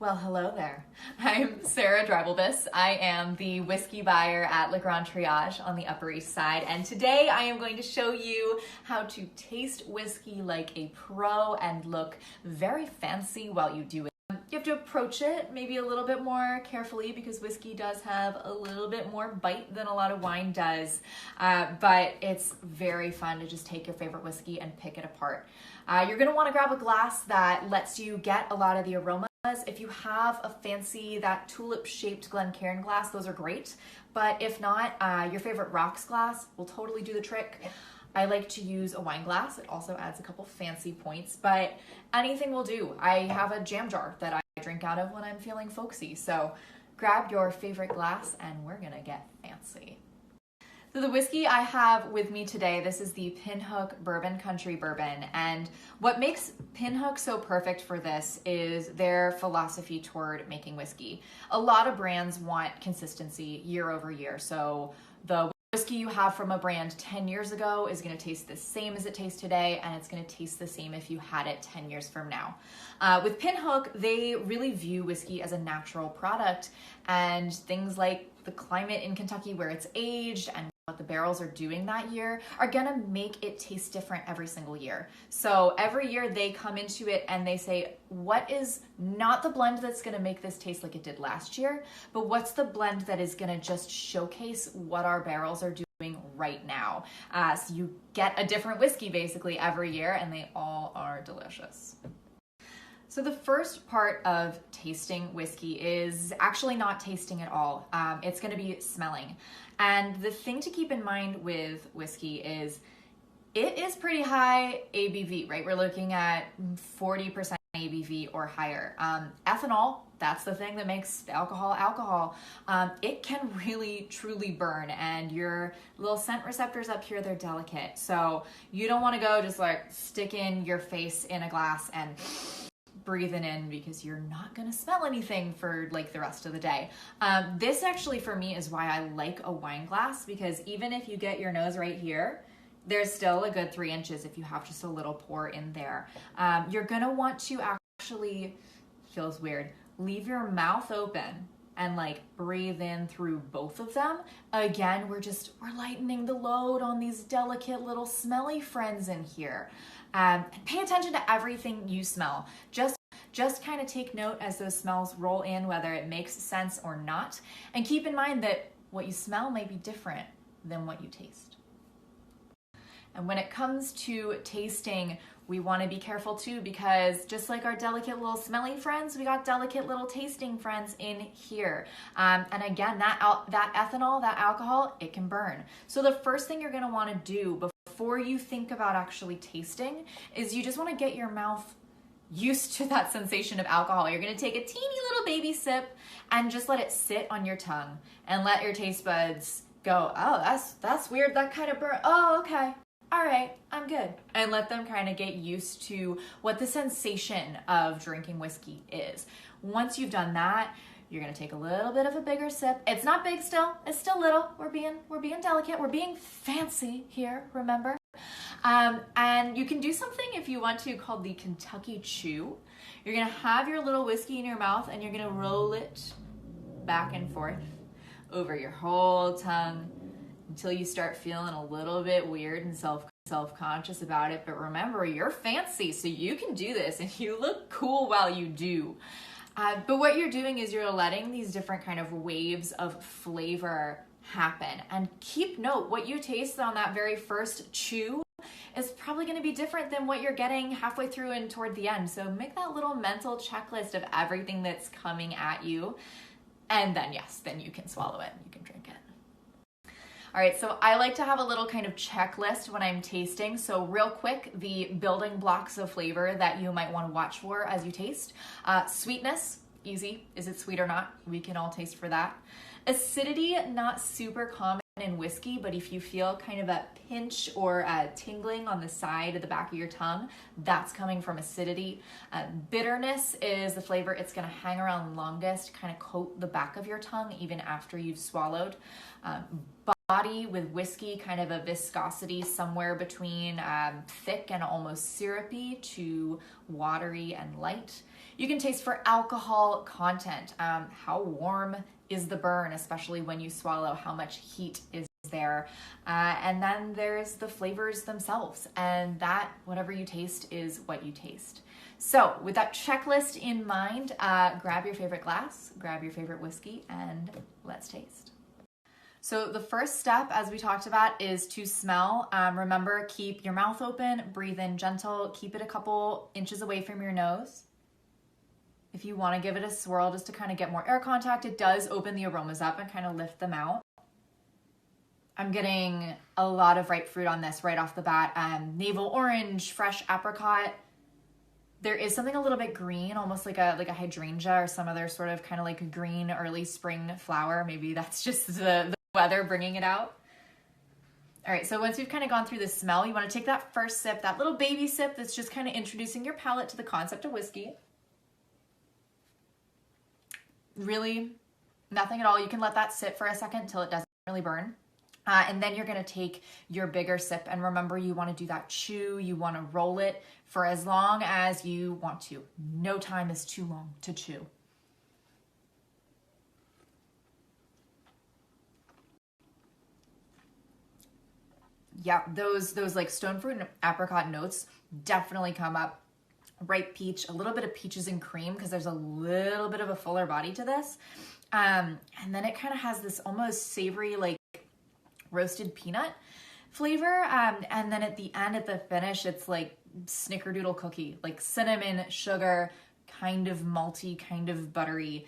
Well, hello there. I'm Sarah Dreibelbis. I am the whiskey buyer at Le Grand Triage on the Upper East Side, and today I am going to show you how to taste whiskey like a pro and look very fancy while you do it. You have to approach it maybe a little bit more carefully because whiskey does have a little bit more bite than a lot of wine does, but it's very fun to just take your favorite whiskey and pick it apart. You're going to want to grab a glass that lets you get a lot of the aroma. If you have a fancy, that tulip-shaped Glencairn glass, those are great. But if not, your favorite rocks glass will totally do the trick. I like to use a wine glass. It also adds a couple fancy points, but anything will do. I have a jam jar that I drink out of when I'm feeling folksy. So grab your favorite glass and we're gonna get fancy. So the whiskey I have with me today, this is the Pinhook Bourbon Country Bourbon. And what makes Pinhook so perfect for this is their philosophy toward making whiskey. A lot of brands want consistency year over year. So the whiskey you have from a brand 10 years ago is going to taste the same as it tastes today, and it's going to taste the same if you had it 10 years from now. With Pinhook, they really view whiskey as a natural product, and things like the climate in Kentucky where it's aged and what the barrels are doing that year are gonna make it taste different every single year. So every year they come into it and they say, what is not the blend that's gonna make this taste like it did last year, but what's the blend that is gonna just showcase what our barrels are doing right now. So you get a different whiskey basically every year, and they all are delicious. So the first part of tasting whiskey is actually not tasting at all. It's going to be smelling. And the thing to keep in mind with whiskey is it is pretty high ABV, right? We're looking at 40% ABV or higher. Ethanol, that's the thing that makes alcohol. It can really, truly burn, and your little scent receptors up here, they're delicate. So you don't want to go just like sticking your face in a glass and breathing in, because you're not going to smell anything for like the rest of the day. This actually for me is why I like a wine glass, because even if you get your nose right here, there's still a good 3 inches if you have just a little pour in there. You're going to want to actually, feels weird, leave your mouth open and like breathe in through both of them. Again, we're lightening the load on these delicate little smelly friends in here. And pay attention to everything you smell. Just kind of take note as those smells roll in, whether it makes sense or not. And keep in mind that what you smell may be different than what you taste. And when it comes to tasting, we want to be careful too, because just like our delicate little smelly friends, we got delicate little tasting friends in here. And again, that ethanol, that alcohol, it can burn. So the first thing you're going to want to do before you think about actually tasting is you just want to get your mouth used to that sensation of alcohol. You're going to take a teeny little baby sip and just let it sit on your tongue and let your taste buds go, oh, that's weird, that kind of burn. Oh, okay. All right, I'm good. And let them kind of get used to what the sensation of drinking whiskey is. Once you've done that, you're gonna take a little bit of a bigger sip. It's not big still, it's still little. We're being delicate, we're being fancy here, remember? And you can do something if you want to called the Kentucky Chew. You're gonna have your little whiskey in your mouth and you're gonna roll it back and forth over your whole tongue until you start feeling a little bit weird and self-conscious about it. But remember, you're fancy, so you can do this and you look cool while you do. But what you're doing is you're letting these different kind of waves of flavor happen. And keep note, what you taste on that very first chew is probably going to be different than what you're getting halfway through and toward the end. So make that little mental checklist of everything that's coming at you. And then yes, then you can swallow it, you can drink it. All right, so I like to have a little kind of checklist when I'm tasting. So real quick, the building blocks of flavor that you might want to watch for as you taste. Sweetness, easy. Is it sweet or not? We can all taste for that. Acidity, not super common in whiskey, but if you feel kind of a pinch or a tingling on the side of the back of your tongue, that's coming from acidity. Bitterness is the flavor. It's going to hang around longest, kind of coat the back of your tongue even after you've swallowed. body with whiskey, kind of a viscosity somewhere between thick and almost syrupy to watery and light. You can taste for alcohol content. How warm is the burn, especially when you swallow, how much heat is there. And then there's the flavors themselves, and that, whatever you taste, is what you taste. So with that checklist in mind, grab your favorite glass, grab your favorite whiskey, and let's taste. So the first step, as we talked about, is to smell. Remember, keep your mouth open, breathe in gentle, keep it a couple inches away from your nose. If you want to give it a swirl just to kind of get more air contact, it does open the aromas up and kind of lift them out. I'm getting a lot of ripe fruit on this right off the bat. Navel orange, fresh apricot. There is something a little bit green, almost like a hydrangea or some other sort of kind of like a green early spring flower. Maybe that's just the weather bringing it out. All right, so once we've kind of gone through the smell, you want to take that first sip, that little baby sip that's just kind of introducing your palate to the concept of whiskey. Really, nothing at all. You can let that sit for a second until it doesn't really burn. And then you're going to take your bigger sip, and remember, you want to do that chew. You want to roll it for as long as you want to. No time is too long to chew. Yeah, those like stone fruit and apricot notes definitely come up. Ripe peach, a little bit of peaches and cream, because there's a little bit of a fuller body to this. And then it kind of has this almost savory, like roasted peanut flavor. And then at the end, at the finish, it's like snickerdoodle cookie, like cinnamon, sugar, kind of malty, kind of buttery,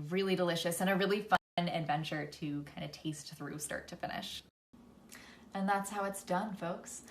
really delicious, and a really fun adventure to kind of taste through start to finish. And that's how it's done, folks.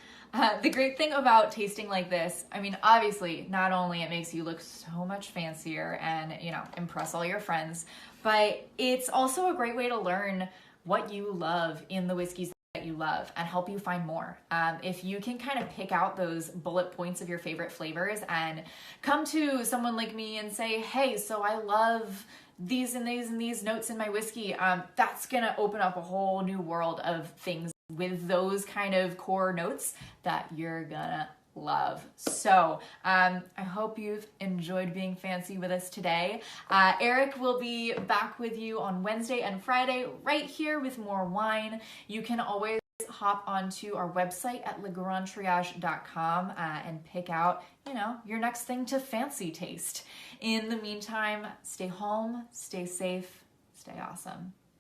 The great thing about tasting like this, I mean, obviously, not only it makes you look so much fancier and, you know, impress all your friends, but it's also a great way to learn what you love in the whiskeys that you love and help you find more. If you can kind of pick out those bullet points of your favorite flavors and come to someone like me and say, hey, so I love these and these and these notes in my whiskey, that's gonna open up a whole new world of things with those kind of core notes that you're gonna love. So I hope you've enjoyed being fancy with us today. Eric will be back with you on Wednesday and Friday right here with more wine. You can always hop onto our website at legrandtriage.com and pick out, you know, your next thing to fancy taste. In the meantime, stay home, stay safe, stay awesome.